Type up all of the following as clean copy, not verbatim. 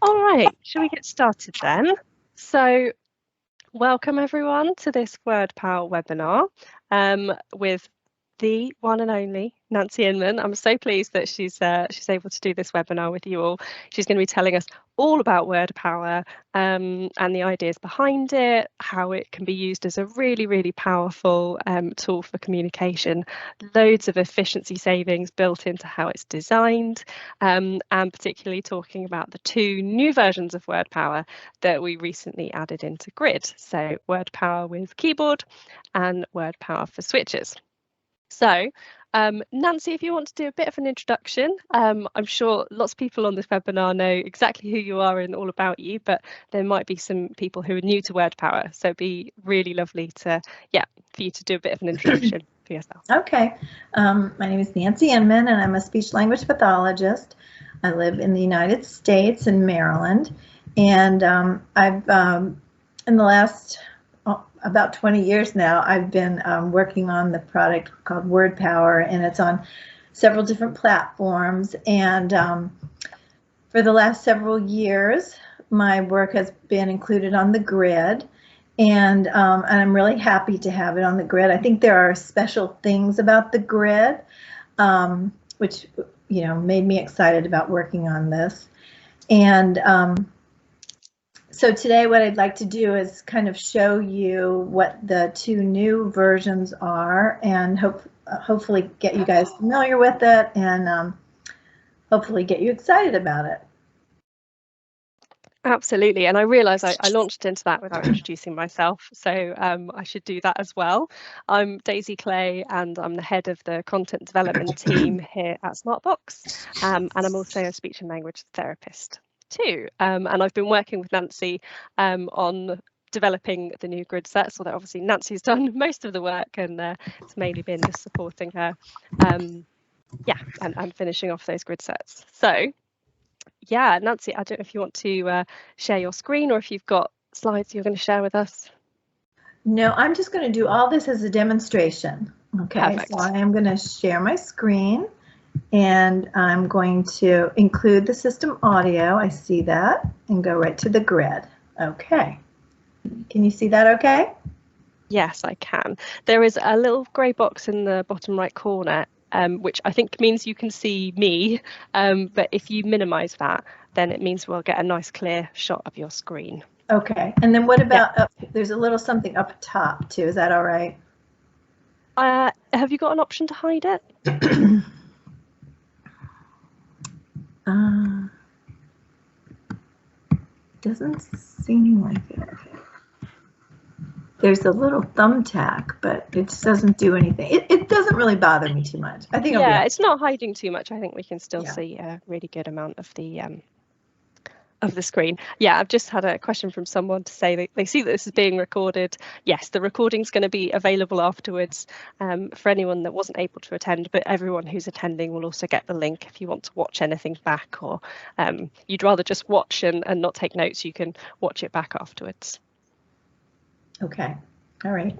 All right, shall we get started then? So, welcome everyone to this WordPower webinar with the one and only Nancy Inman. I'm so pleased that she's able to do this webinar with you all. She's going to be telling us all about WordPower and the ideas behind it, how it can be used as a really powerful tool for communication, loads of efficiency savings built into how it's designed, and particularly talking about the two new versions of WordPower that we recently added into Grid. So WordPower with keyboard and WordPower for switches. So, Nancy, if you want to do a bit of an introduction, I'm sure lots of people on this webinar know exactly who you are and all about you, but there might be some people who are new to WordPower. So it'd be really lovely to, for you to do a bit of an introduction for yourself. Okay. My name is Nancy Inman, and I'm a speech language pathologist. I live in the United States in Maryland, and I've, in the last about 20 years now, I've been working on the product called WordPower, and it's on several different platforms. And for the last several years, my work has been included on the Grid, and I'm really happy to have it on the Grid. I think there are special things about the Grid, which made me excited about working on this. And so today what I'd like to do is kind of show you what the two new versions are, and hopefully get you guys familiar with it, and hopefully get you excited about it. Absolutely, and I realise I launched into that without introducing myself, so I should do that as well. I'm Daisy Clay, and I'm the head of the content development team here at Smartbox, and I'm also a speech and language therapist too. And I've been working with Nancy on developing the new grid sets, although obviously Nancy's done most of the work, and it's mainly been just supporting her, and finishing off those grid sets. So. Yeah, Nancy, I don't know if you want to share your screen or if you've got slides you're going to share with us. No, I'm just going to do all this as a demonstration. Okay, Perfect. So I am going to share my screen, and I'm going to include the system audio. I see that, and go right to the Grid. Okay. Can you see that okay? Yes, I can. There is a little grey box in the bottom right corner, which I think means you can see me, but if you minimize that, then it means we'll get a nice clear shot of your screen. Okay, and then what about up? There's a little something up top too, is that all right? Have you got an option to hide it? Doesn't seem like it. There's a little thumbtack, but it doesn't do anything. It doesn't really bother me too much. I think. Yeah, it's not hiding too much. I think we can still see a really good amount of the screen. Yeah, I've just had a question from someone to say they see that this is being recorded. Yes, the recording's going to be available afterwards for anyone that wasn't able to attend, but everyone who's attending will also get the link if you want to watch anything back, or you'd rather just watch and not take notes, you can watch it back afterwards. Okay, all right.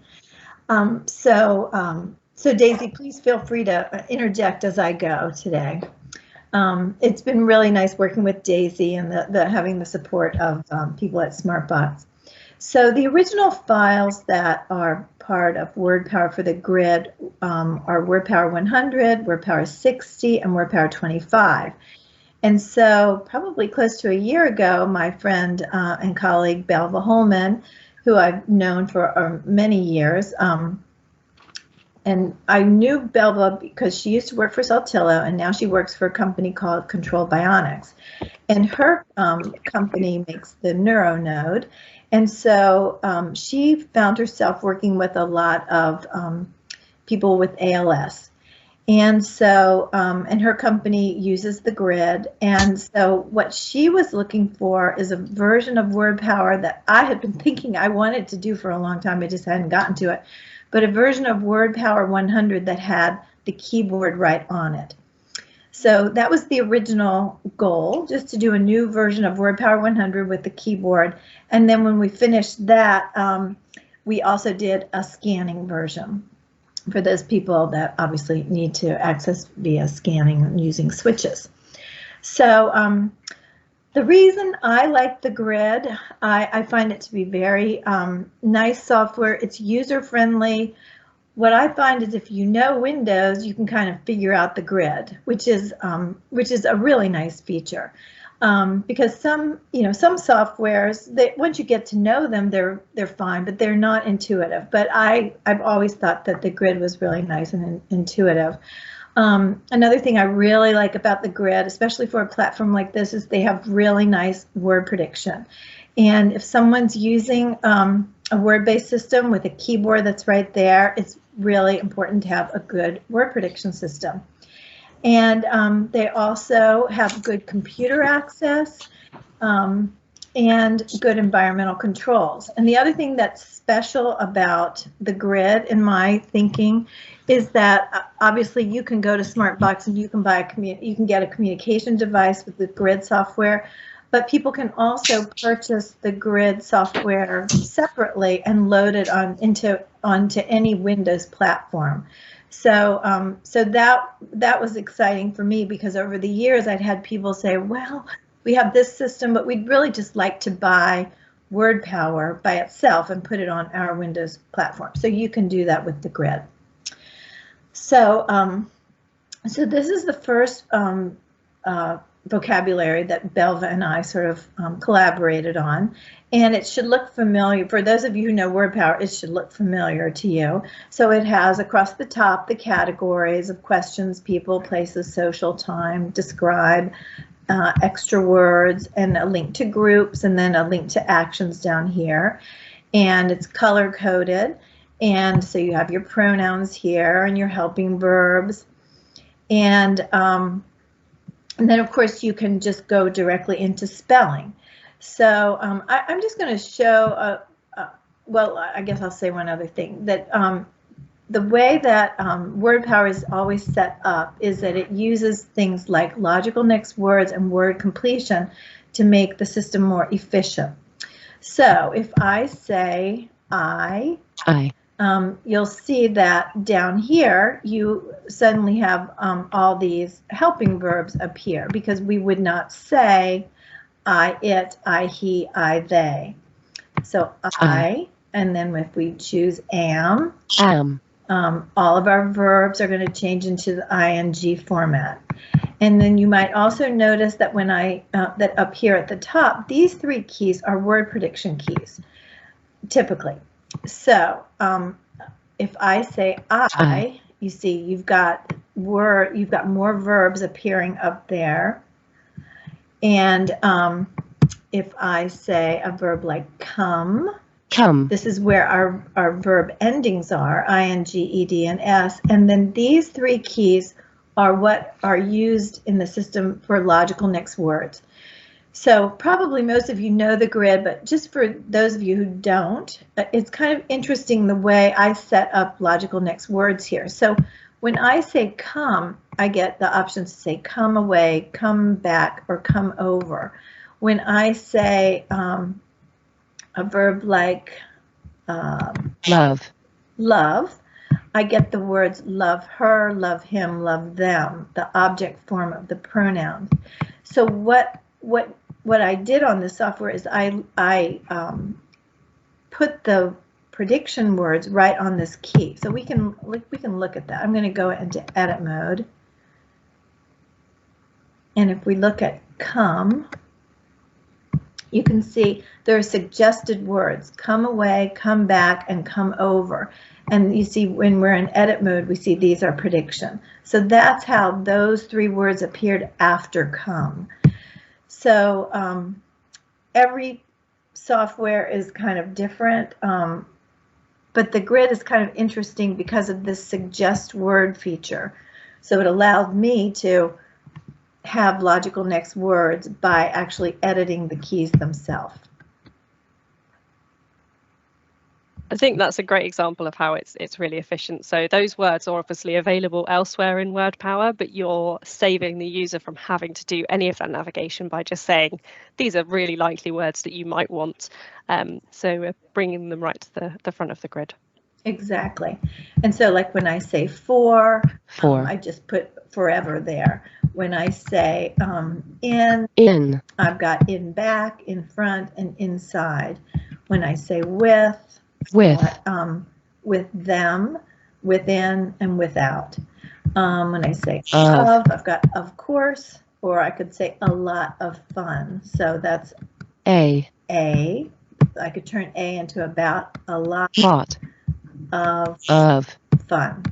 So Daisy, please feel free to interject as I go today. It's been really nice working with Daisy and having the support of people at Smartbox. So the original files that are part of WordPower for the Grid are WordPower 100, WordPower 60, and WordPower 25. And so probably close to a year ago, my friend and colleague Belva Holman, who I've known for many years, and I knew Belva because she used to work for Saltillo, and now she works for a company called Control Bionics. And her company makes the NeuroNode. And so she found herself working with a lot of people with ALS. And so, and her company uses the Grid. And so what she was looking for is a version of WordPower that I had been thinking I wanted to do for a long time. I just hadn't gotten to it. But a version of WordPower 100 that had the keyboard right on it. So that was the original goal, just to do a new version of WordPower 100 with the keyboard. And then when we finished that, we also did a scanning version for those people that obviously need to access via scanning and using switches. So The reason I like the grid, I find it to be very nice software. It's user-friendly. What I find is if you know Windows, you can kind of figure out the grid, which is a really nice feature. Because some softwares, once you get to know them, they're fine, but they're not intuitive. But I've always thought that the grid was really nice and intuitive. Another thing I really like about the grid, especially for a platform like this, is they have really nice word prediction. And if someone's using a word-based system with a keyboard that's right there, it's really important to have a good word prediction system. And they also have good computer access and good environmental controls. And the other thing that's special about the grid, in my thinking, is that obviously you can go to Smartbox and you can get a communication device with the grid software, but people can also purchase the grid software separately and load it onto any Windows platform. So so that was exciting for me, because over the years I'd had people say, well, we have this system, but we'd really just like to buy WordPower by itself and put it on our Windows platform. So you can do that with the grid. So so this is the first vocabulary that Belva and I sort of collaborated on, and it should look familiar. For those of you who know WordPower, it should look familiar to you. So it has across the top the categories of questions, people, places, social, time, describe, extra words, and a link to groups, and then a link to actions down here. And it's color coded. And so you have your pronouns here and your helping verbs. And then, of course, you can just go directly into spelling. So I'm just going to show, well, I guess I'll say one other thing, that the way that WordPower is always set up is that it uses things like logical next words and word completion to make the system more efficient. So if I say I. You'll see that down here you suddenly have all these helping verbs appear, because we would not say I, it, I, he, I, they. So I, and then if we choose am, all of our verbs are going to change into the ing format. And then you might also notice that when that up here at the top, these three keys are word prediction keys, typically. So if I say I, you see you've got more verbs appearing up there. And if I say a verb like come, this is where our verb endings are, ing, ed, and s. And then these three keys are what are used in the system for logical next words. So probably most of you know the grid, but just for those of you who don't, it's kind of interesting the way I set up logical next words here. So when I say come, I get the options to say come away, come back, or come over. When I say a verb like love, I get the words love her, love him, love them, the object form of the pronoun. So what I did on the software is I put the prediction words right on this key. So we can look at that. I'm going to go into edit mode. And if we look at come, you can see there are suggested words, come away, come back, and come over. And you see when we're in edit mode, we see these are prediction. So that's how those three words appeared after come. So every software is kind of different, but the grid is kind of interesting because of this suggest word feature. So it allowed me to have logical next words by actually editing the keys themselves. I think that's a great example of how it's really efficient. So those words are obviously available elsewhere in WordPower, but you're saving the user from having to do any of that navigation by just saying these are really likely words that you might want. So we're bringing them right to the front of the grid. Exactly. And so like when I say for, For. I just put forever there. When I say in, I've got in back, in front, and inside. When I say with, with them, within, and without. When I say of, I've got of course, or I could say a lot of fun. So that's A. I could turn A into about a lot of fun.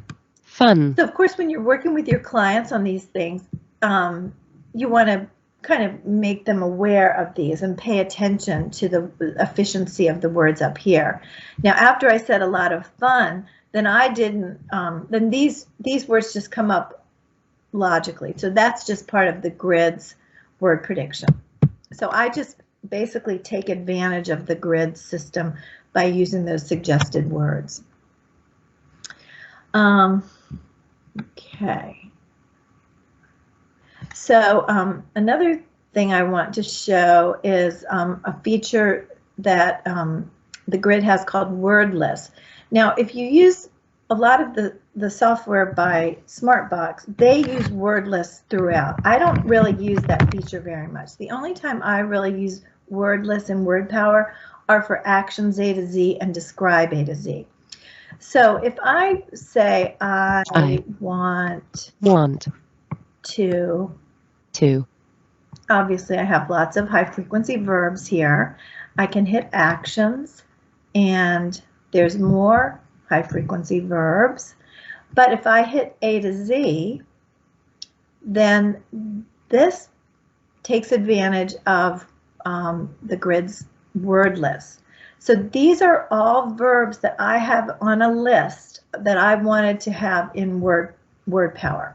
So of course, when you're working with your clients on these things, you want to kind of make them aware of these and pay attention to the efficiency of the words up here. Now, after I said a lot of fun, then I didn't, then these words just come up logically. So that's just part of the grid's word prediction. So I just basically take advantage of the grid system by using those suggested words. Okay. So another thing I want to show is a feature that the grid has called word lists. Now, if you use a lot of the software by SmartBox, they use word lists throughout. I don't really use that feature very much. The only time I really use word lists in WordPower are for actions A to Z and describe A to Z. So if I say I want to, obviously I have lots of high frequency verbs here. I can hit actions and there's more high frequency verbs. But if I hit A to Z, then this takes advantage of the grid's word list. So these are all verbs that I have on a list that I wanted to have in WordPower.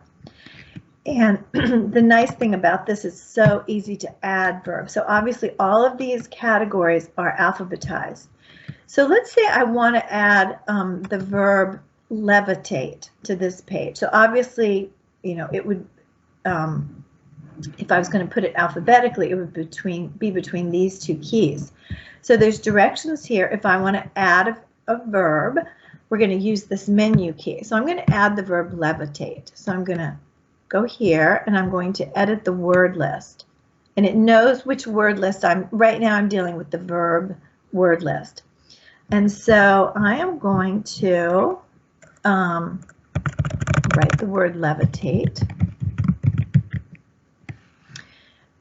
And the nice thing about this is so easy to add verbs. So obviously all of these categories are alphabetized. So let's say I want to add the verb levitate to this page. So obviously, you know, it would, if I was going to put it alphabetically, it would be between these two keys. So there's directions here. If I want to add a verb, we're going to use this menu key. So I'm going to add the verb levitate. So I'm going to go here and I'm going to edit the word list. And it knows which word list right now I'm dealing with the verb word list. And so I am going to write the word levitate.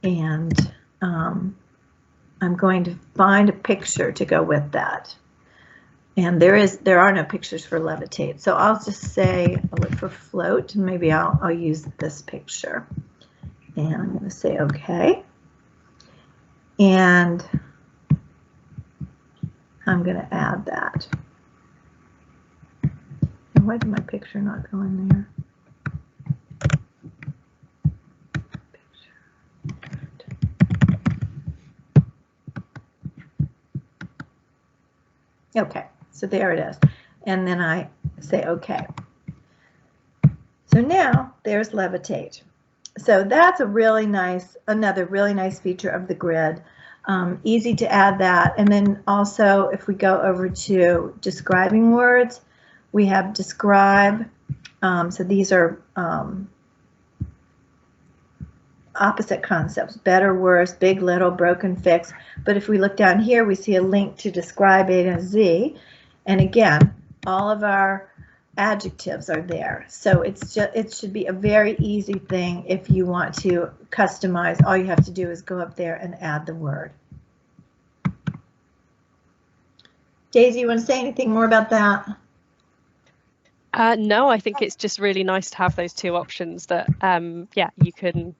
And I'm going to find a picture to go with that. And there are no pictures for levitate. So I'll just say, I'll look for float, and maybe I'll use this picture. And I'm going to say OK. And I'm going to add that. And why did my picture not go in there? Okay, so there it is. And then I say OK. So now there's levitate. So that's another really nice feature of the grid. Easy to add that. And then also if we go over to describing words, we have describe. So these are opposite concepts, better, worse, big, little, broken, fix. But if we look down here, we see a link to describe A to Z. And again, all of our adjectives are there. So it should be a very easy thing if you want to customize. All you have to do is go up there and add the word. Daisy, you want to say anything more about that? No, I think it's just really nice to have those two options that, yeah, you can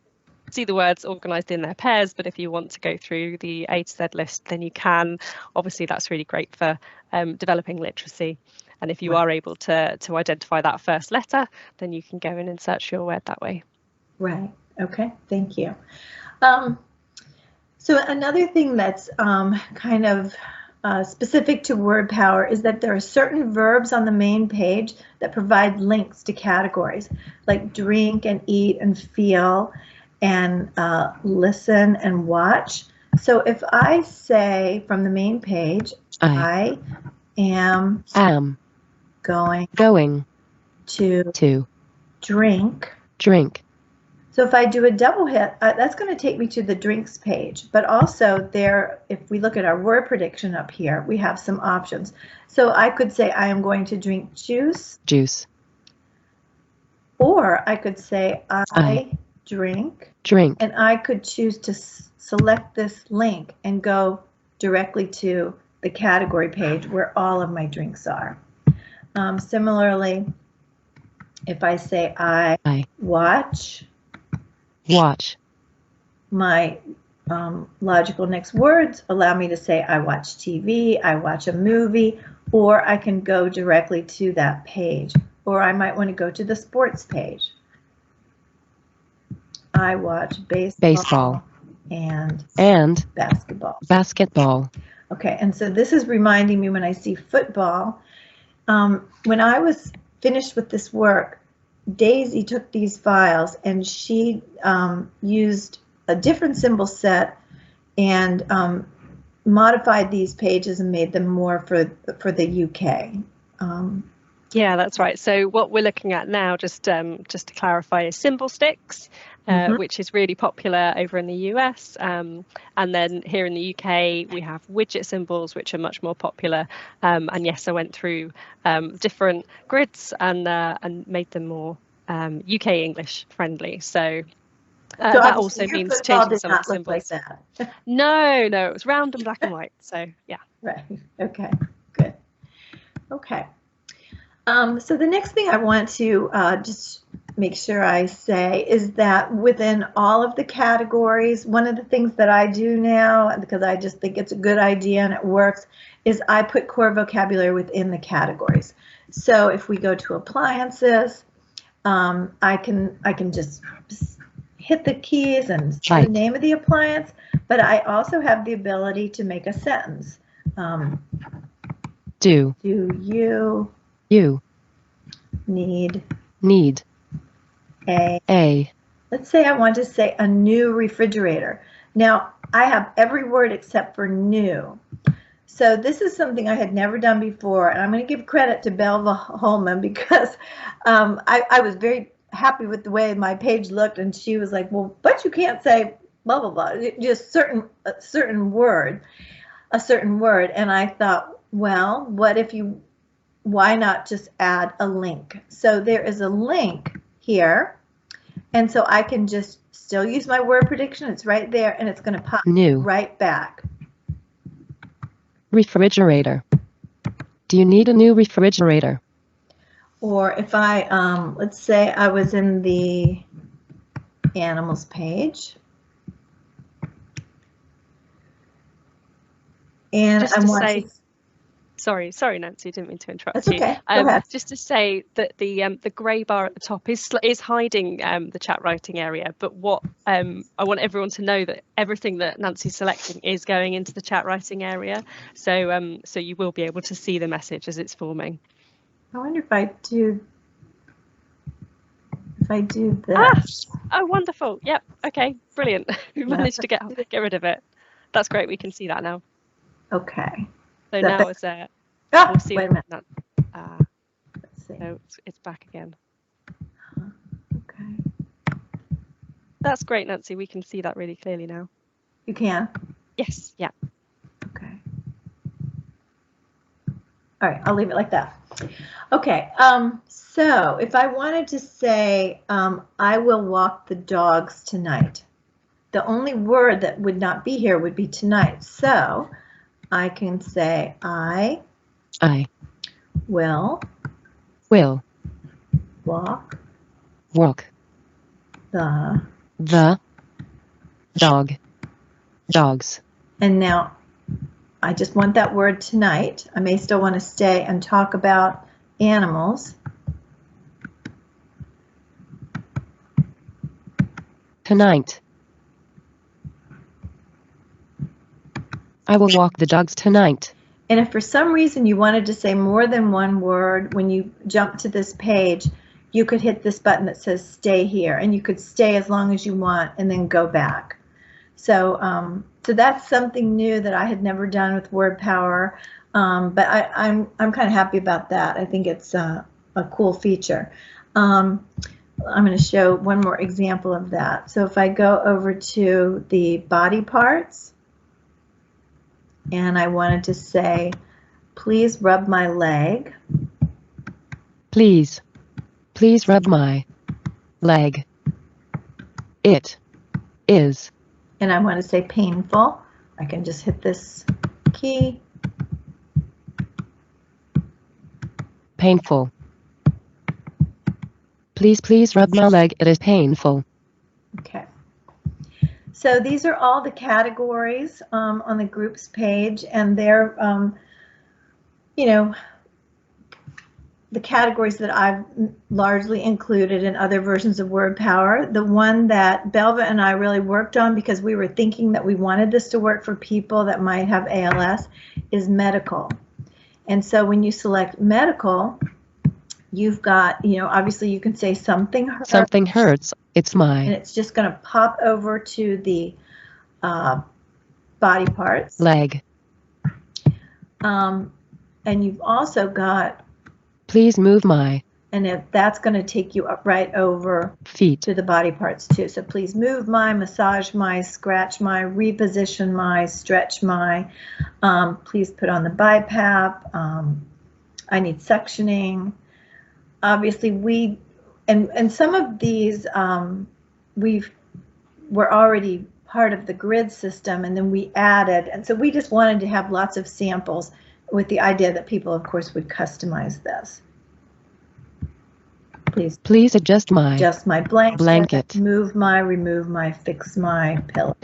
see the words organized in their pairs, but if you want to go through the A to Z list, then you can. Obviously, that's really great for developing literacy. And if you are able to identify that first letter, then you can go in and search your word that way. Right. Okay. Thank you. So another thing that's kind of specific to WordPower is that there are certain verbs on the main page that provide links to categories like drink and eat and feel and listen and watch. So if I say from the main page, I am going to drink. So if I do a double hit, that's going to take me to the drinks page. But also there, if we look at our word prediction up here, we have some options. So I could say I am going to drink juice. Or I could say I drink. And I could choose to select this link and go directly to the category page where all of my drinks are. Similarly, if I say I watch my logical next words allow me to say I watch TV, I watch a movie, or I can go directly to that page. Or I might want to go to the sports page. I watch baseball and basketball. Okay, and so this is reminding me when I see football. When I was finished with this work, Daisy took these files and she used a different symbol set and modified these pages and made them more for the UK. Yeah, that's right. So what we're looking at now, just to clarify, is symbol sticks, which is really popular over in the US. And then here in the UK, we have widget symbols, which are much more popular. And yes, I went through different grids and made them more UK English friendly. So that also means changing some of the symbols. Like that. No, it was round and black and white. So yeah. Right. Okay. Good. Okay. So the next thing I want to just make sure I say is that within all of the categories, one of the things that I do now, because I just think it's a good idea and it works, is I put core vocabulary within the categories. So if we go to appliances, I can just hit the keys and say the name of the appliance, but I also have the ability to make a sentence. Do you need a, let's say I want to say a new refrigerator. Now I have every word except for new. So this is something I had never done before, and I'm going to give credit to Belva Holman because I was very happy with the way my page looked, and she was like, well, but you can't say blah blah blah, just a certain word, and I thought, well, why not just add a link? So there is a link here, and so I can just still use my word prediction. It's right there, and it's going to pop right back. Refrigerator. Do you need a new refrigerator? Or if I, let's say I was in the animals page, and I want to say, sorry, Nancy, didn't mean to interrupt that's you. Okay. Go ahead. Just to say that the grey bar at the top is hiding the chat writing area, but what I want everyone to know that everything that Nancy's selecting is going into the chat writing area, so so you will be able to see the message as it's forming. I wonder if I do this. Oh, wonderful. Yep. Okay. Brilliant. We managed to get rid of it. That's great. We can see that now. Okay. So now it's we'll see. Wait a minute. Let's see. No, it's back again. Okay. That's great, Nancy. We can see that really clearly now. You can? Yes. Yeah. Okay. All right. I'll leave it like that. Okay. So if I wanted to say, I will walk the dogs tonight, the only word that would not be here would be tonight. So I can say I will walk the dogs. And now I just want that word tonight. I may still want to stay and talk about animals. Tonight. I will walk the dogs tonight. And if for some reason you wanted to say more than one word, when you jump to this page, you could hit this button that says stay here, and you could stay as long as you want and then go back. So, so that's something new that I had never done with WordPower. But I'm kind of happy about that. I think it's a cool feature. I'm going to show one more example of that. So if I go over to the body parts, and I wanted to say, please rub my leg. Please rub my leg. It is. And I want to say painful. I can just hit this key. Painful. Please rub my leg. It is painful. Okay. So these are all the categories on the groups page, and they're, you know, the categories that I've largely included in other versions of WordPower. The one that Belva and I really worked on, because we were thinking that we wanted this to work for people that might have ALS, is medical. And so when you select medical, you've got, you know, obviously you can say something hurts. Something hurts. It's And my it's just going to pop over to the body parts. leg. And you've also got, Please move my and if that's going to take you up right over feet. to the body parts too. So please move my, massage my, scratch my, reposition my, stretch my. Please put on the BiPAP. I need sectioning. Obviously, and some of these we're already part of the grid system, and then we added, and so we just wanted to have lots of samples with the idea that people, of course, would customize this. Please adjust my blanket. Move my, remove my, fix my pillow.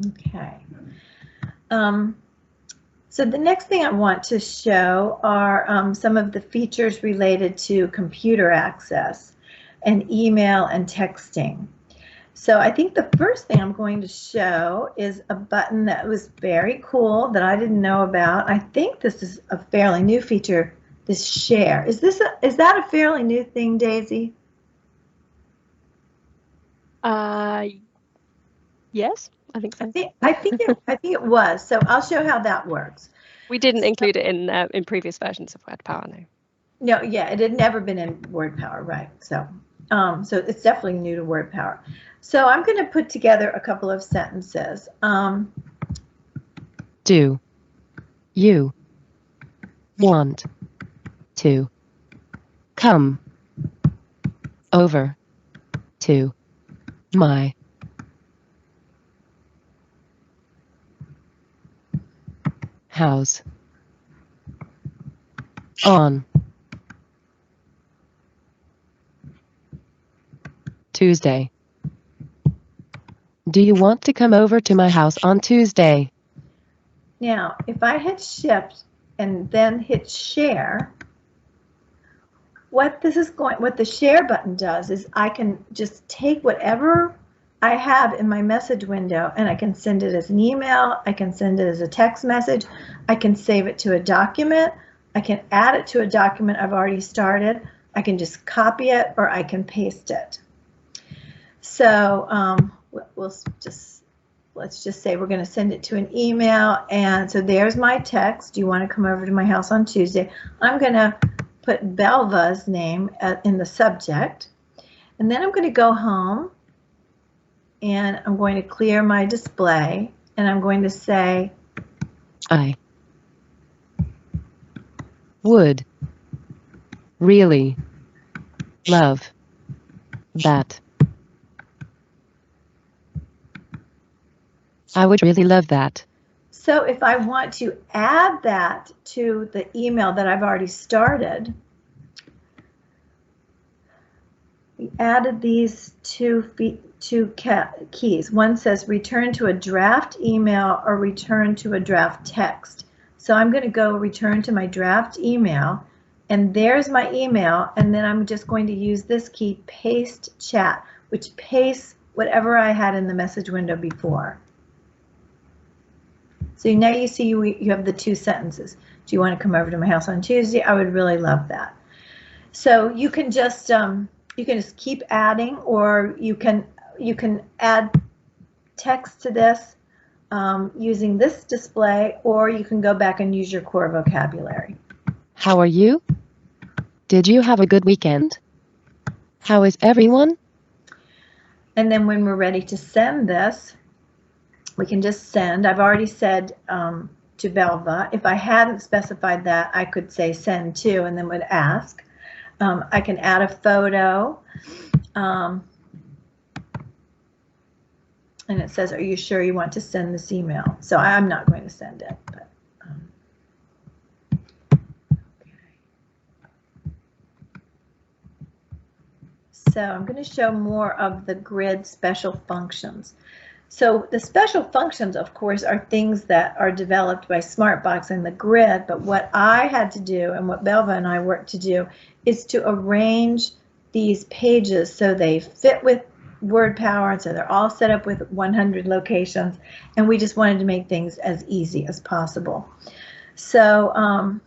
Okay. So the next thing I want to show are some of the features related to computer access and email and texting. So I think the first thing I'm going to show is a button that was very cool that I didn't know about. I think this is a fairly new feature, this share. Is that a fairly new thing, Daisy? Yes, I think so. I think it was. So I'll show how that works. We didn't include it in previous versions of WordPower, no. No, yeah, it had never been in WordPower, right? So, so it's definitely new to WordPower. So I'm going to put together a couple of sentences. Do you want to come over to my house on Tuesday? Do you want to come over to my house on Tuesday? Now, if I hit shift and then hit share, what the share button does is I can just take whatever I have in my message window and I can send it as an email, I can send it as a text message, I can save it to a document, I can add it to a document I've already started, I can just copy it, or I can paste it. So let's just say we're going to send it to an email, and so there's my text. Do you want to come over to my house on Tuesday? I'm going to put Belva's name in the subject, and then I'm going to go home and I'm going to clear my display, and I'm going to say, I would really love that. I would really love that. So if I want to add that to the email that I've already started, we added these two keys. One says return to a draft email or return to a draft text. So I'm going to go return to my draft email, and there's my email, and then I'm just going to use this key, paste chat, which pastes whatever I had in the message window before. So now you see you have the two sentences. Do you want to come over to my house on Tuesday? I would really love that. So you can just keep adding, or you can add text to this. using this display, or you can go back and use your core vocabulary. How are you? Did you have a good weekend? How is everyone? And then when we're ready to send this, we can just send. I've already said to Belva. If I hadn't specified that, I could say send to and then would ask. I can add a photo. And it says, are you sure you want to send this email? So I'm not going to send it. But, okay. So I'm going to show more of the grid special functions. So the special functions, of course, are things that are developed by Smartbox and the grid, but what I had to do and what Belva and I worked to do is to arrange these pages so they fit with WordPower, and so they're all set up with 100 locations, and we just wanted to make things as easy as possible. So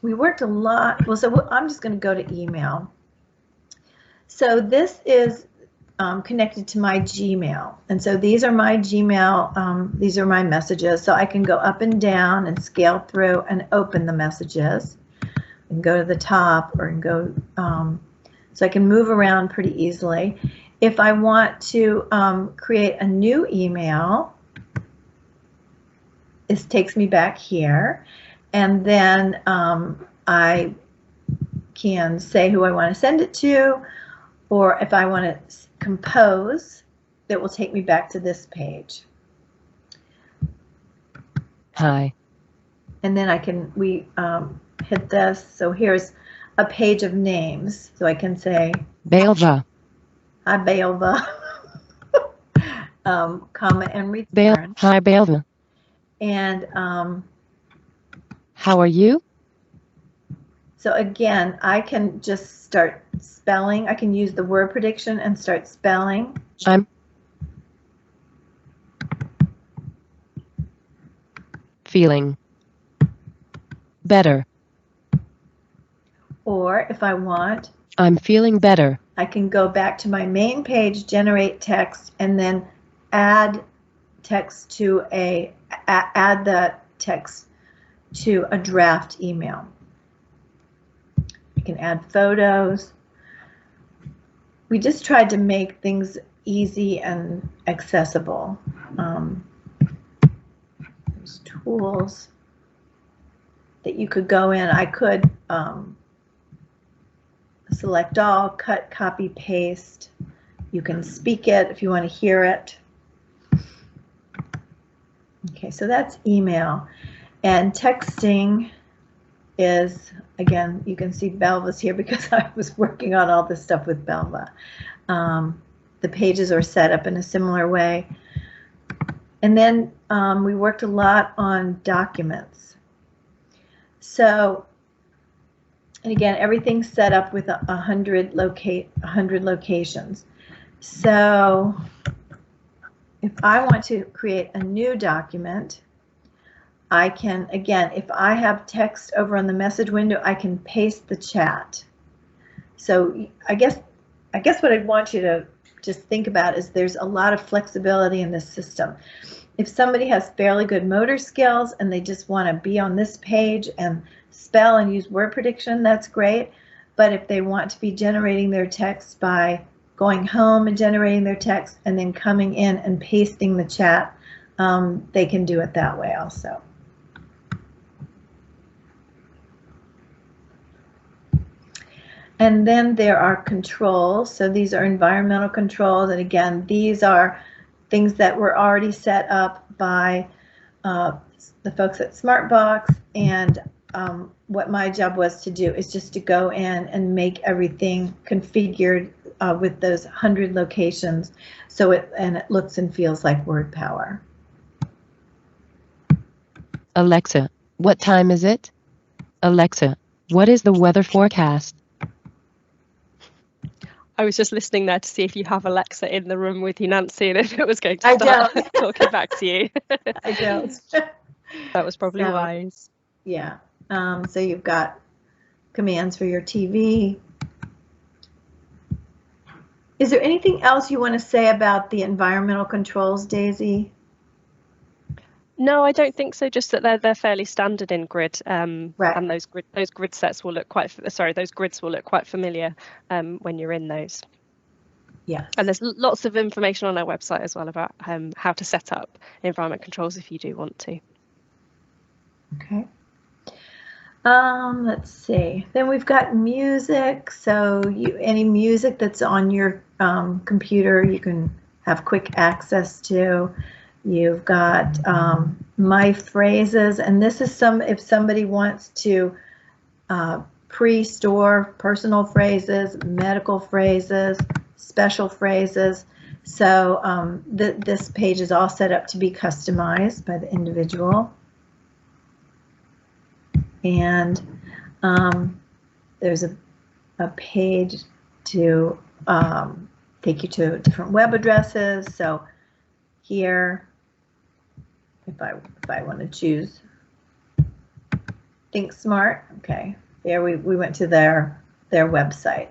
we worked a lot. Well, so I'm just going to go to email. So this is connected to my Gmail, and so these are my Gmail, these are my messages, so I can go up and down and scale through and open the messages and go to the top, or go so I can move around pretty easily. If I want to create a new email, this takes me back here, and then I can say who I want to send it to, or if I want to compose, it will take me back to this page. Hi. And then I can, hit this. So here's a page of names. So I can say, Belva. hi, Belva, comma and return. Hi, Belva. And how are you? so again, I can just start spelling. I can use the word prediction and start spelling. I'm feeling better. Or if I want, I'm feeling better. I can go back to my main page, generate text, and then add text to add the text to a draft email. You can add photos. We just tried to make things easy and accessible. There's tools that you could go in. I could select all, cut, copy, paste. You can speak it if you want to hear it. Okay, so that's email. And texting is, again, you can see Belva's here because I was working on all this stuff with Belva. The pages are set up in a similar way. And then we worked a lot on documents. So, and again, everything's set up with 100 locations. So if I want to create a new document, I can, again, if I have text over on the message window, I can paste the chat. So I guess what I'd want you to just think about is there's a lot of flexibility in this system. If somebody has fairly good motor skills and they just want to be on this page and spell and use word prediction, that's great. But if they want to be generating their text by going home and generating their text and then coming in and pasting the chat, they can do it that way also. And then there are controls. So these are environmental controls. And again, these are things that were already set up by the folks at Smartbox. And what my job was to do is just to go in and make everything configured with those 100 locations. So it looks and feels like WordPower. Alexa, what time is it? Alexa, what is the weather forecast? I was just listening there to see if you have Alexa in the room with you, Nancy, and if it was going to start talking back to you. I don't. That was probably wise. Yeah. So you've got commands for your TV. Is there anything else you want to say about the environmental controls, Daisy? No, I don't think so. Just that they're fairly standard in grid, Right. and those grid sets will look those grids will look quite familiar when you're in those. Yes. And there's lots of information on our website as well about how to set up environment controls if you do want to. Okay. Let's see. Then we've got music. So any music that's on your computer, you can have quick access to. You've got my phrases, and this is if somebody wants to pre-store personal phrases, medical phrases, special phrases. So this page is all set up to be customized by the individual. And there's a page to take you to different web addresses. So here, if I want to choose Think Smart, okay, there we went to their website.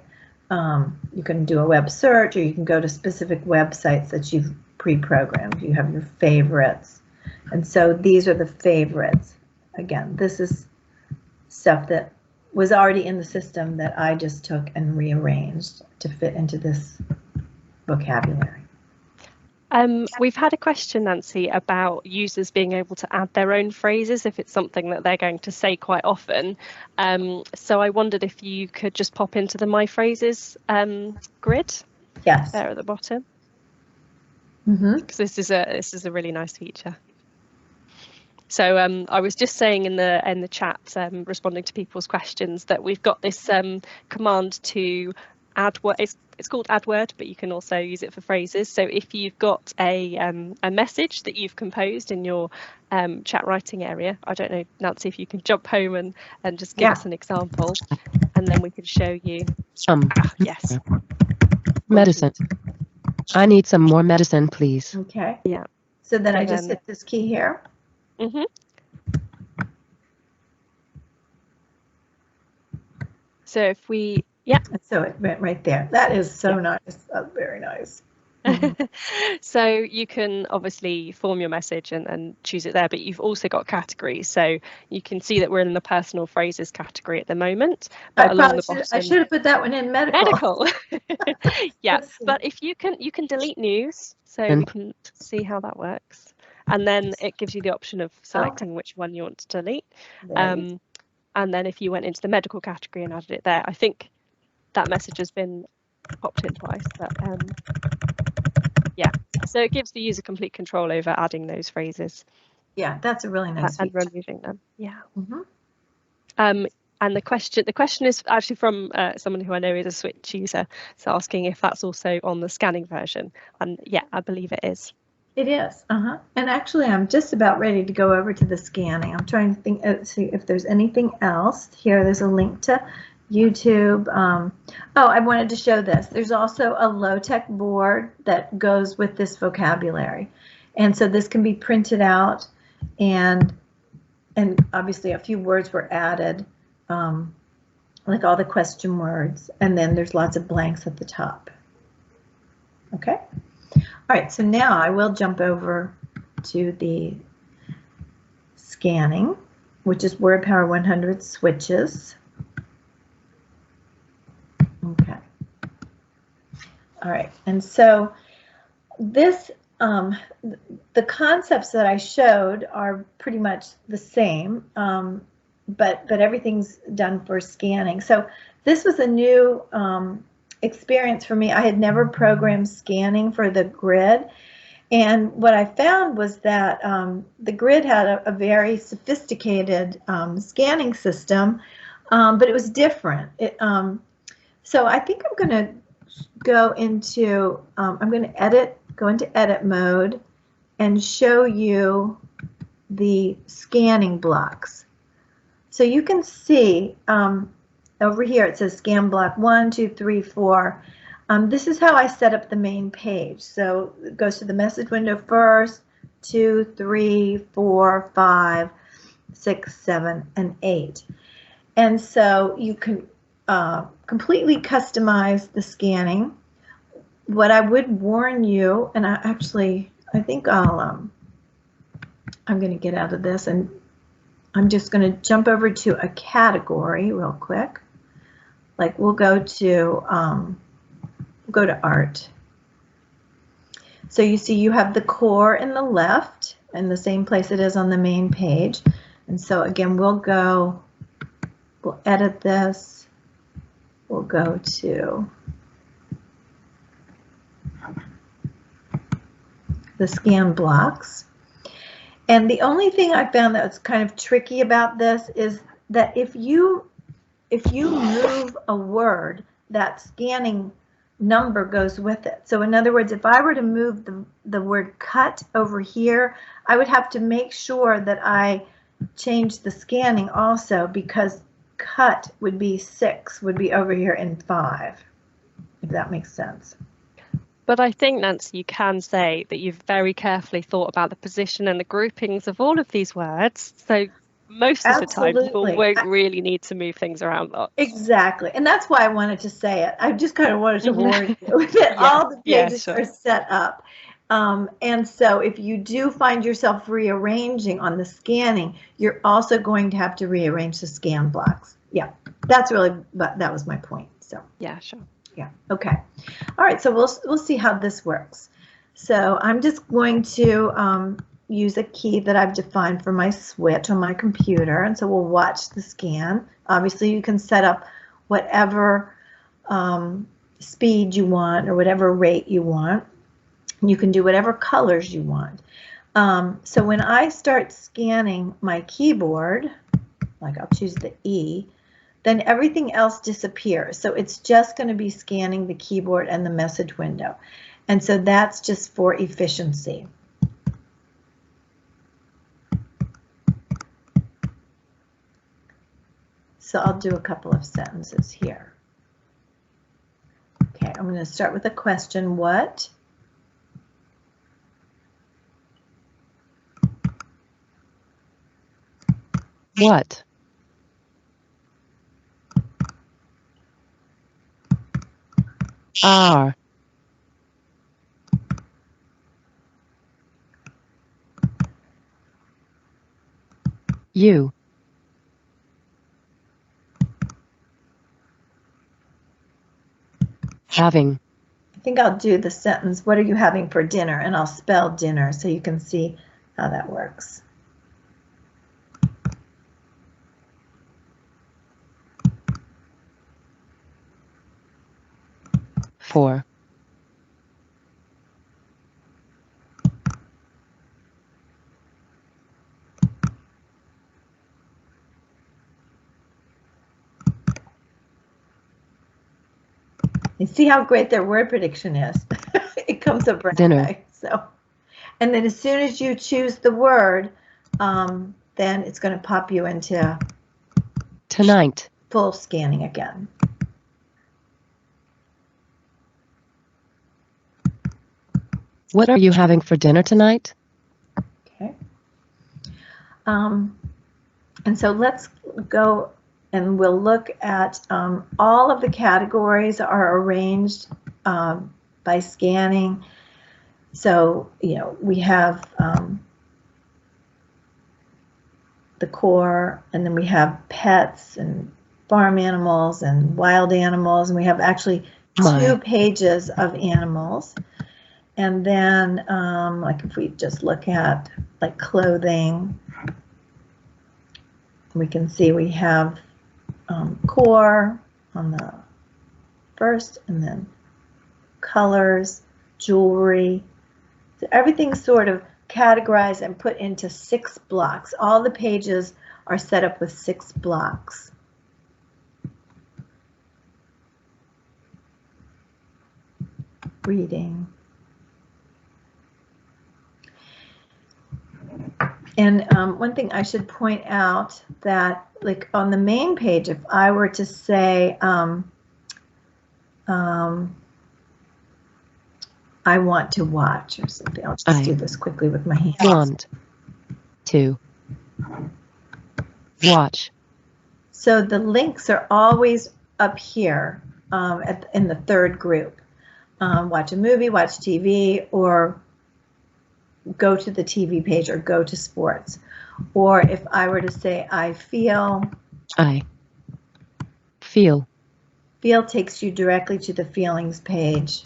You can do a web search, or you can go to specific websites that you've pre-programmed. You have your favorites, and so these are the favorites. Again, this is stuff that was already in the system that I just took and rearranged to fit into this vocabulary. We've had a question, Nancy, about users being able to add their own phrases if it's something that they're going to say quite often. So I wondered if you could just pop into the My Phrases grid. Yes. There at the bottom. Because this is a really nice feature. So I was just saying in the chat, responding to people's questions, that we've got this command to add word. It's called add word, but you can also use it for phrases. So if you've got a message that you've composed in your chat writing area, I don't know, Nancy, if you can jump home and just give us an example, and then we can show you. Yes. Medicine. I need some more medicine, please. Okay. Yeah. So then I just hit this key here. So if we, so it went right there. That is so nice. That's very nice. So you can obviously form your message and choose it there, but you've also got categories. So you can see that we're in the personal phrases category at the moment. But I should have put that one in medical. Yeah, but if you can delete news, so we can see how that works. And then it gives you the option of selecting which one you want to delete. And then if you went into the medical category and added it there, I think that message has been popped in twice. But yeah, so it gives the user complete control over adding those phrases. Yeah, that's a really nice and feature. removing them. Yeah. And the question is actually from someone who I know is a Switch user. So asking if that's also on the scanning version. And yeah, I believe it is. It is. And actually, I'm just about ready to go over to the scanning. I'm trying to think, see if there's anything else. Here, there's a link to YouTube. Oh, I wanted to show this. There's also a low-tech board that goes with this vocabulary. And so this can be printed out, and obviously a few words were added, like all the question words, and then there's lots of blanks at the top. Okay? All right, so now I will jump over to the scanning, which is WordPower 100 switches. Okay. All right, and so this, the concepts that I showed are pretty much the same, but everything's done for scanning. So this was a new experience for me. I had never programmed scanning for the grid, and what I found was that the grid had a very sophisticated scanning system, but it was different. So I think I'm going to go into go into edit mode and show you the scanning blocks. So you can see over here it says scan block 1, 2, 3, 4. This is how I set up the main page. So it goes to the message window first, 2, 3, 4, 5, 6, 7, and 8. And so you can completely customize the scanning. What I would warn you, and I think I'll I'm going to get out of this and I'm just going to jump over to a category real quick. Like we'll go to art. So you see you have the core in the left in the same place it is on the main page. And so again, we'll edit this. We'll go to the scan blocks. And the only thing I found that's kind of tricky about this is that if you move a word, that scanning number goes with it. So in other words, if I were to move the word cut over here, I would have to make sure that I change the scanning also, because cut would be 6, would be over here in 5, if that makes sense. But I think, Nancy, you can say that you've very carefully thought about the position and the groupings of all of these words. So most of the time, people won't really need to move things around lots. Exactly. And that's why I wanted to say it. I just kind of wanted to warn you that all the pages are set up. And so if you do find yourself rearranging on the scanning, you're also going to have to rearrange the scan blocks. Yeah, that's really, but that was my point. So yeah, sure. Yeah. Okay. All right. So we'll see how this works. So I'm just going to use a key that I've defined for my switch on my computer. And so we'll watch the scan. Obviously, you can set up whatever speed you want or whatever rate you want. You can do whatever colors you want. So when I start scanning my keyboard, like I'll choose the E, then everything else disappears. So it's just going to be scanning the keyboard and the message window. And so that's just for efficiency. So I'll do a couple of sentences here. Okay, I'm going to start with a question. What? What? Are. You. Having. I think I'll do the sentence, what are you having for dinner? And I'll spell dinner so you can see how that works. For. You see how great their word prediction is. It comes up right away. So, and then as soon as you choose the word, then it's going to pop you into tonight. Full scanning again. What are you having for dinner tonight? Okay. And so let's go and we'll look at all of the categories are arranged by scanning. So, you know, we have the core, and then we have pets and farm animals and wild animals, and we have actually 2 pages of animals. And then, like if we just look at like clothing, we can see we have core on the first, and then colors, jewelry. So everything's sort of categorized and put into 6 blocks. All the pages are set up with 6 blocks. Reading. And one thing I should point out that, like on the main page, if I were to say, I want to watch or something, I'll just do this quickly with my hands. Want to watch. So the links are always up here in the 3rd group. Watch a movie, watch TV, or go to the TV page or go to sports. Or if I were to say, I feel. I feel. Feel takes you directly to the feelings page.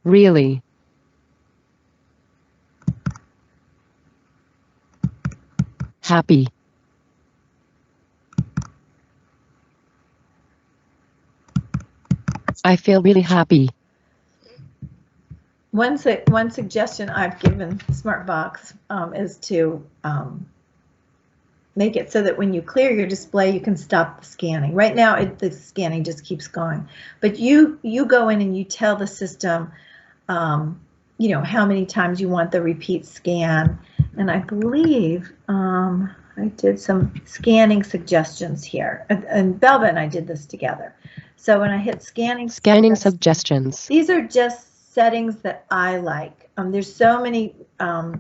Really. Happy. I feel really happy. One suggestion I've given SmartBox is to make it so that when you clear your display, you can stop the scanning. Right now, the scanning just keeps going. But you go in and you tell the system, you know, how many times you want the repeat scan. And I believe I did some scanning suggestions here. And Belva and I did this together. So when I hit scanning suggestions, these are just settings that I like. There's so many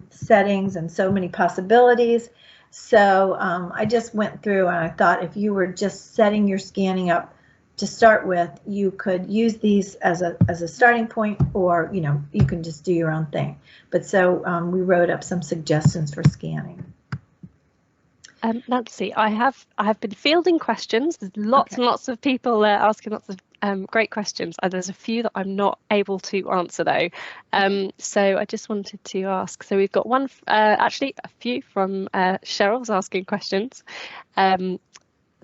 settings and so many possibilities. So I just went through and I thought if you were just setting your scanning up to start with, you could use these as a starting point, or you know, you can just do your own thing. But so we wrote up some suggestions for scanning. Nancy, I have been fielding questions. There's lots and lots of people asking lots of great questions. There's a few that I'm not able to answer though. So I just wanted to ask. So we've got one, actually a few from Cheryl's asking questions.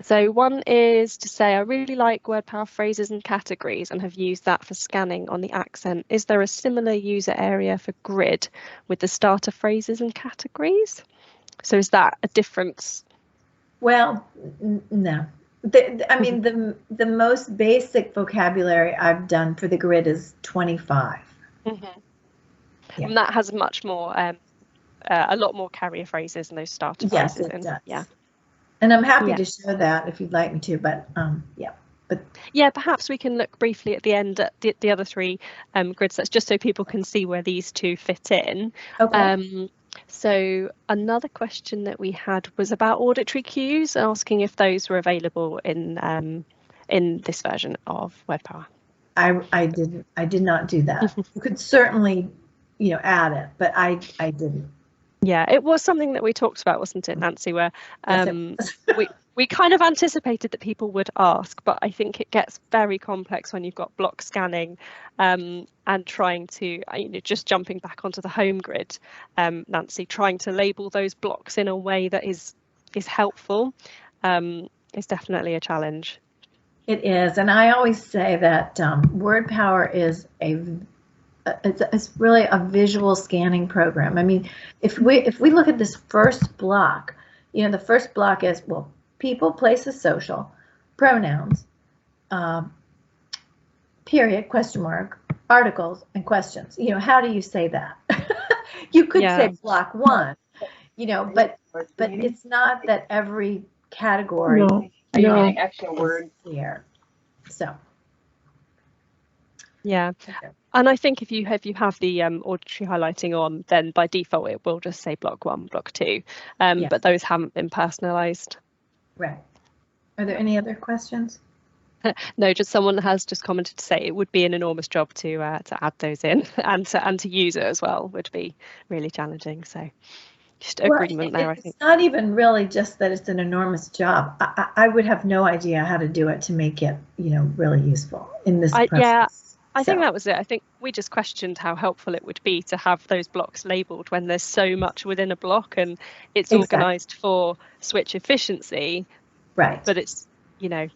So one is to say, I really like WordPower phrases and categories and have used that for scanning on the accent. Is there a similar user area for grid with the starter phrases and categories? So is that a difference? Well, no. I mean, the most basic vocabulary I've done for the grid is 25. Mm-hmm. Yeah. And that has much more, a lot more carrier phrases and those starter yes, phrases. It does. Yeah. And I'm happy to show that if you'd like me to, but yeah. But yeah, perhaps we can look briefly at the end at the other three grid sets, just so people can see where these two fit in. Okay. So another question that we had was about auditory cues, asking if those were available in this version of WordPower. I did not do that. You could certainly, you know, add it, but I didn't. Yeah, it was something that we talked about, wasn't it, Nancy, where we kind of anticipated that people would ask, but I think it gets very complex when you've got block scanning and trying to, you know, just jumping back onto the home grid, Nancy, trying to label those blocks in a way that is helpful is definitely a challenge. It is, and I always say that WordPower is it's really a visual scanning program. I mean, if we look at this first block, you know, the first block is, well, people, places, social, pronouns, period, question mark, articles, and questions. You know, how do you say that? You could say block one, you know, but it's not that every category are using extra words here. So. Yeah. And I think if you have the auditory highlighting on, then by default it will just say block 1, block 2, but those haven't been personalized. Right. Are there any other questions? No, just someone has just commented to say it would be an enormous job to add those in and to use it as well would be really challenging. So just agreement there, I think. It's not even really just that it's an enormous job. I would have no idea how to do it to make it, you know, really useful in this process. Yeah. I think that was it. I think we just questioned how helpful it would be to have those blocks labeled when there's so much within a block and it's organized for switch efficiency. Right. But it's, you know,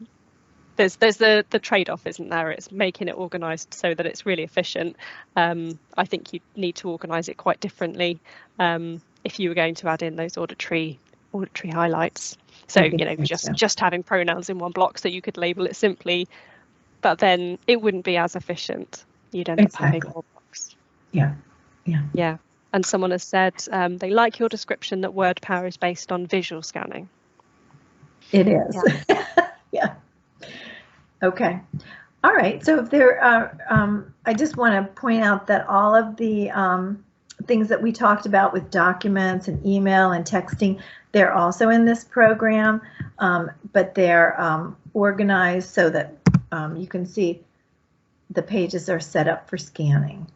there's the trade-off, isn't there? It's making it organized so that it's really efficient. I think you need to organize it quite differently if you were going to add in those auditory highlights. So, you know, just having pronouns in one block so you could label it simply, but then it wouldn't be as efficient. You'd end up having more blocks. Yeah. And someone has said they like your description that WordPower is based on visual scanning. It is. Yeah. Okay. All right. So if there are, I just want to point out that all of the things that we talked about with documents and email and texting, they're also in this program, but they're organized so that you can see the pages are set up for scanning.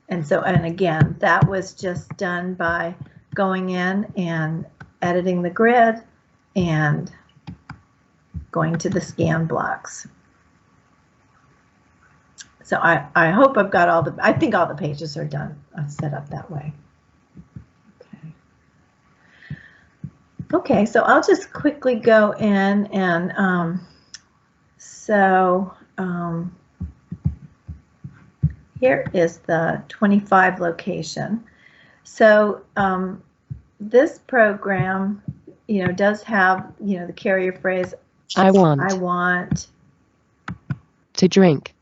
And so, and again, that was just done by going in and editing the grid and going to the scan blocks. So I hope I've got all the, I think all the pages are done, set up that way. Okay, so I'll just quickly go in and here is the 25 location. So this program, does have, the carrier phrase, I want to drink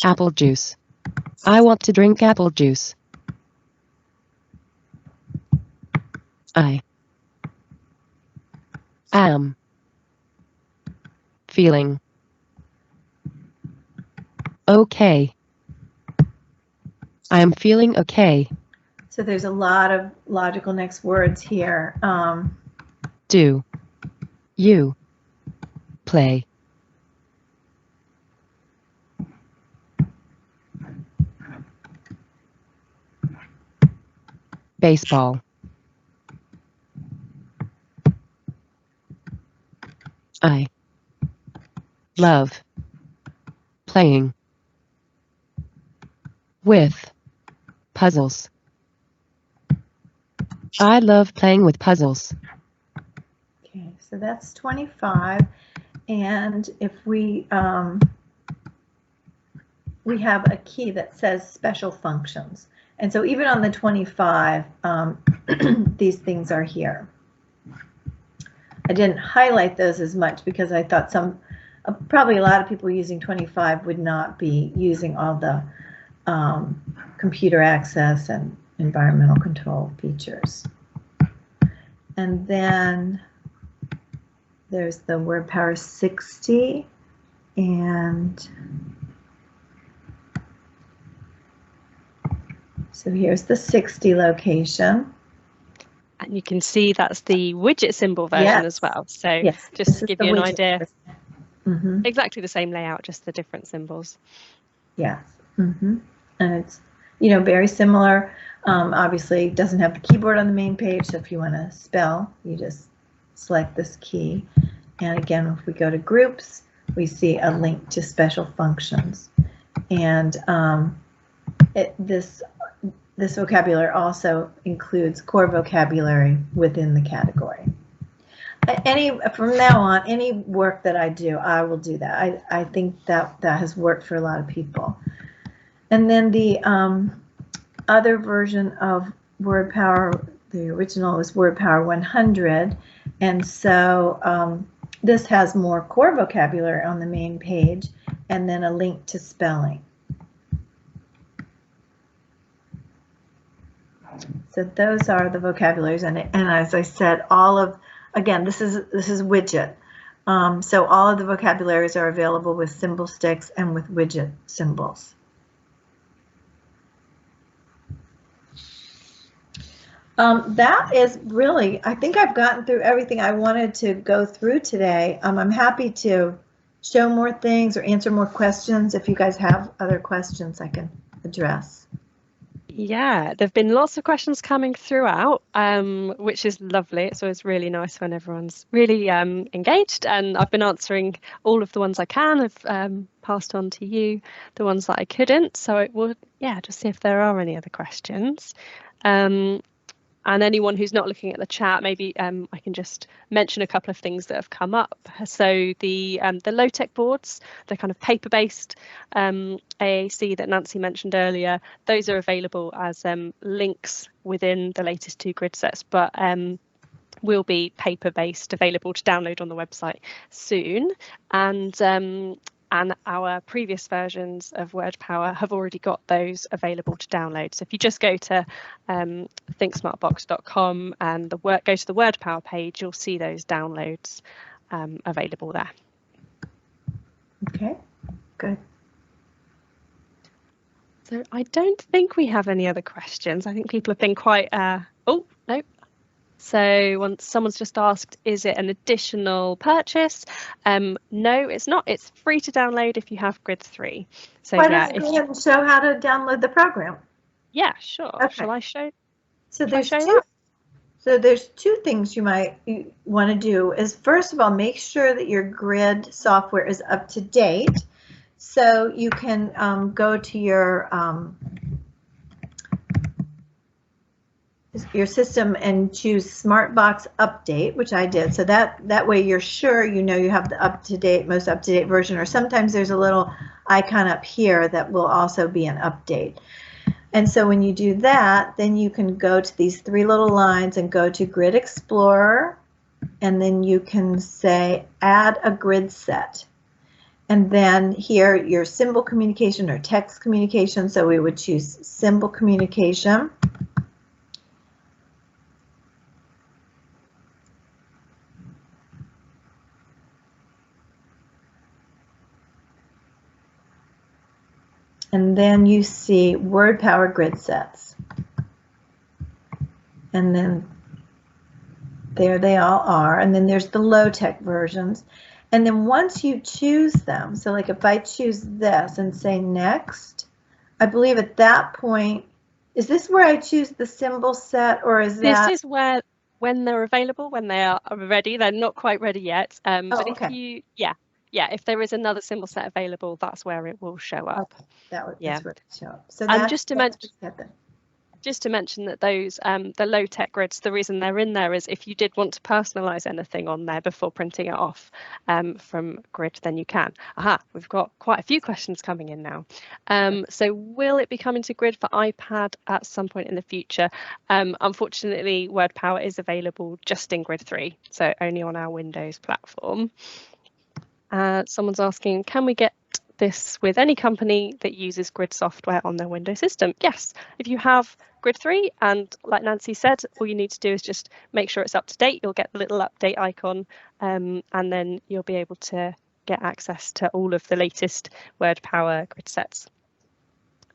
apple juice. I want to drink apple juice. I am feeling okay. I am feeling okay. So there's a lot of logical next words here. Do you play baseball? I love playing with puzzles. I love playing with puzzles. Okay, so that's 25. And if we have a key that says special functions. And so even on the 25, these things are here. I didn't highlight those as much because I thought probably a lot of people using 25 would not be using all the computer access and environmental control features. And then there's the WordPower 60, and so here's the 60 location. And you can see that's the widget symbol version as well. So just to give you an idea, exactly the same layout, just the different symbols. Yes. And it's, very similar. Obviously, doesn't have the keyboard on the main page. So if you want to spell, you just select this key. And again, if we go to groups, we see a link to special functions. And this vocabulary also includes core vocabulary within the category. From now on, any work that I do, I will do that. I think that has worked for a lot of people. And then the other version of WordPower, the original was WordPower 100, and so this has more core vocabulary on the main page, and then a link to spelling. So those are the vocabularies, and as I said, again, this is widget. So all of the vocabularies are available with symbol sticks and with widget symbols. That is really, I think I've gotten through everything I wanted to go through today. I'm happy to show more things or answer more questions. If you guys have other questions I can address. Yeah, there have been lots of questions coming throughout, which is lovely. It's always really nice when everyone's really engaged, and I've been answering all of the ones I can. I've passed on to you the ones that I couldn't. So it would, just see if there are any other questions. And anyone who's not looking at the chat, maybe I can just mention a couple of things that have come up. So the low-tech boards, the kind of paper-based AAC that Nancy mentioned earlier, those are available as links within the latest 2 grid sets, but will be paper-based, available to download on the website soon. And our previous versions of WordPower have already got those available to download. So if you just go to thinksmartbox.com and go to the WordPower page, you'll see those downloads available there. Okay, good. So I don't think we have any other questions. I think people have been quite, oh, no. So once someone's just asked, is it an additional purchase? No, it's not. It's free to download if you have Grid 3. So Why yeah, don't you go ahead and show how to download the program? Yeah, sure. Okay. Shall I show? So Shall I there's show two. that? So there's two things you might want to do. Is first of all, make sure that your Grid software is up to date. So you can go to your system and choose Smartbox Update, which I did. So that way you're sure you know you have the most up-to-date version, or sometimes there's a little icon up here that will also be an update. And so when you do that, then you can go to these three little lines and go to Grid Explorer, and then you can say add a grid set. And then here your symbol communication or text communication, so we would choose symbol communication. And then you see WordPower grid sets. And then there they all are. And then there's the low-tech versions. And then once you choose them, so like if I choose this and say next, I believe at that point, is this where I choose the symbol set, or is that? This is where, when they're available, when they are ready, they're not quite ready yet. But okay. if you, yeah, if there is another symbol set available, that's where it will show up. Okay. That's where it show up. So and that's, just to mention that those the low-tech grids, the reason they're in there is if you did want to personalize anything on there before printing it off from Grid, then you can. We've got quite a few questions coming in now. So will it be coming to Grid for iPad at some point in the future? Unfortunately, WordPower is available just in Grid 3, so only on our Windows platform. Someone's asking, can we get this with any company that uses Grid software on their Windows system? Yes, if you have Grid 3, and like Nancy said, all you need to do is just make sure it's up to date. You'll get the little update icon, and then you'll be able to get access to all of the latest WordPower Grid sets.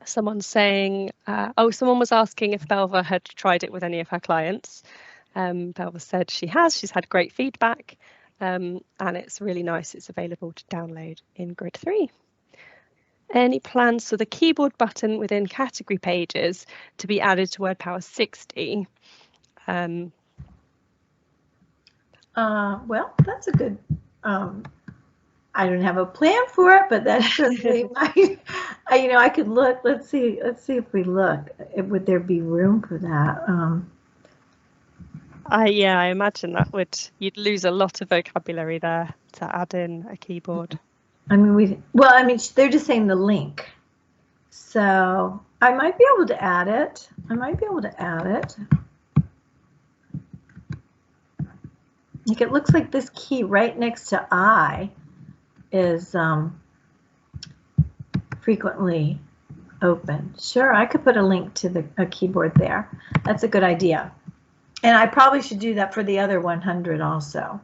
Someone's saying, someone was asking if Belva had tried it with any of her clients. Belva said she has. She's had great feedback, and it's really nice. It's available to download in Grid 3. Any plans for the keyboard button within category pages to be added to WordPower 60? Well, that's a good, I don't have a plan for it, but that's certainly my, I could look, let's see if we look, would there be room for that? Yeah, I imagine that you'd lose a lot of vocabulary there to add in a keyboard. I mean, they're just saying the link. So I might be able to add it. Like it looks like this key right next to I is frequently open. Sure, I could put a link to a keyboard there. That's a good idea. And I probably should do that for the other 100 also.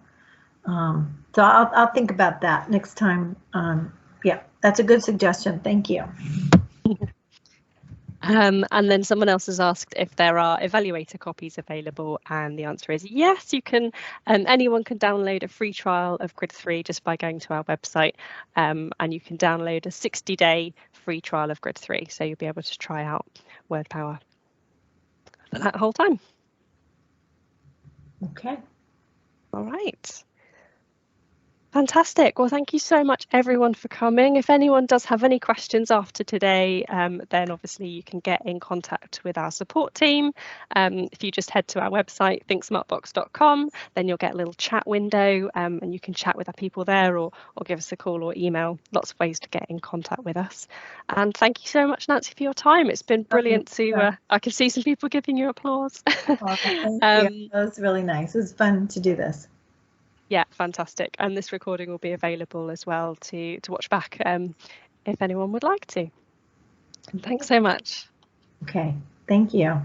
So I'll think about that next time. Yeah, that's a good suggestion. Thank you. And then someone else has asked if there are evaluator copies available, and the answer is yes, you can. Anyone can download a free trial of Grid 3 just by going to our website, and you can download a 60-day free trial of Grid 3, so you'll be able to try out WordPower for that whole time. Okay. All right. Fantastic. Well, thank you so much, everyone, for coming. If anyone does have any questions after today, then obviously you can get in contact with our support team. If you just head to our website, thinksmartbox.com, then you'll get a little chat window, and you can chat with our people there, or give us a call or email. Lots of ways to get in contact with us. And thank you so much, Nancy, for your time. It's been brilliant to. I can see some people giving you applause. Oh, thank you. That was really nice. It was fun to do this. Yeah, fantastic. And this recording will be available as well to watch back if anyone would like to. And thanks so much. Okay, thank you.